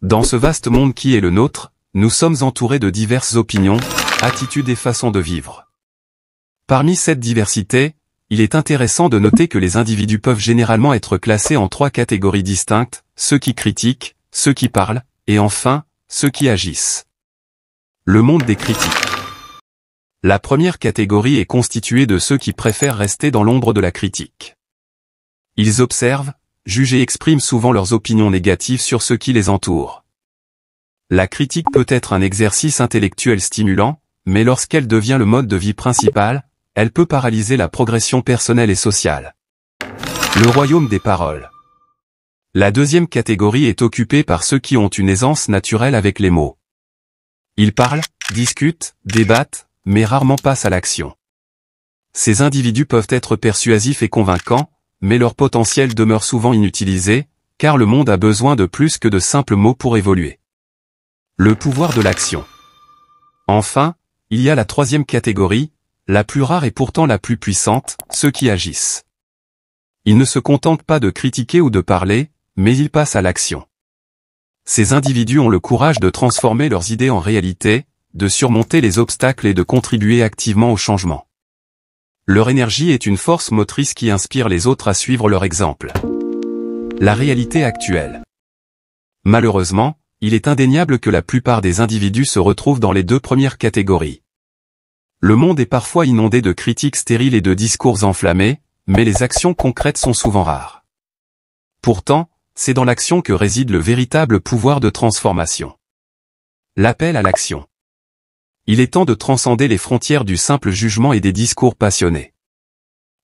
Dans ce vaste monde qui est le nôtre, nous sommes entourés de diverses opinions, attitudes et façons de vivre. Parmi cette diversité, il est intéressant de noter que les individus peuvent généralement être classés en 3 catégories distinctes, ceux qui critiquent, ceux qui parlent, et enfin, ceux qui agissent. Le monde des critiques. La première catégorie est constituée de ceux qui préfèrent rester dans l'ombre de la critique. Ils observent, jugent et expriment souvent leurs opinions négatives sur ceux qui les entourent. La critique peut être un exercice intellectuel stimulant, mais lorsqu'elle devient le mode de vie principal, elle peut paralyser la progression personnelle et sociale. Le royaume des paroles. La deuxième catégorie est occupée par ceux qui ont une aisance naturelle avec les mots. Ils parlent, discutent, débattent, mais rarement passent à l'action. Ces individus peuvent être persuasifs et convaincants, mais leur potentiel demeure souvent inutilisé, car le monde a besoin de plus que de simples mots pour évoluer. Le pouvoir de l'action. Enfin, il y a la troisième catégorie, la plus rare et pourtant la plus puissante, ceux qui agissent. Ils ne se contentent pas de critiquer ou de parler, mais ils passent à l'action. Ces individus ont le courage de transformer leurs idées en réalité, de surmonter les obstacles et de contribuer activement au changement. Leur énergie est une force motrice qui inspire les autres à suivre leur exemple. La réalité actuelle. Malheureusement, il est indéniable que la plupart des individus se retrouvent dans les 2 premières catégories. Le monde est parfois inondé de critiques stériles et de discours enflammés, mais les actions concrètes sont souvent rares. Pourtant, c'est dans l'action que réside le véritable pouvoir de transformation. L'appel à l'action. Il est temps de transcender les frontières du simple jugement et des discours passionnés.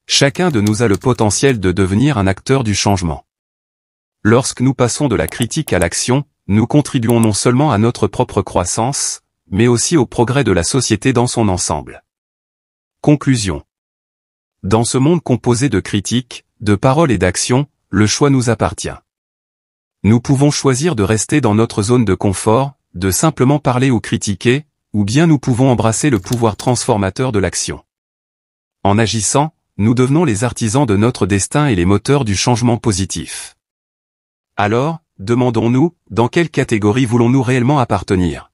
Chacun de nous a le potentiel de devenir un acteur du changement. Lorsque nous passons de la critique à l'action, nous contribuons non seulement à notre propre croissance, mais aussi au progrès de la société dans son ensemble. Conclusion. Dans ce monde composé de critiques, de paroles et d'actions, le choix nous appartient. Nous pouvons choisir de rester dans notre zone de confort, de simplement parler ou critiquer, ou bien nous pouvons embrasser le pouvoir transformateur de l'action. En agissant, nous devenons les artisans de notre destin et les moteurs du changement positif. Alors, demandons-nous, dans quelle catégorie voulons-nous réellement appartenir ?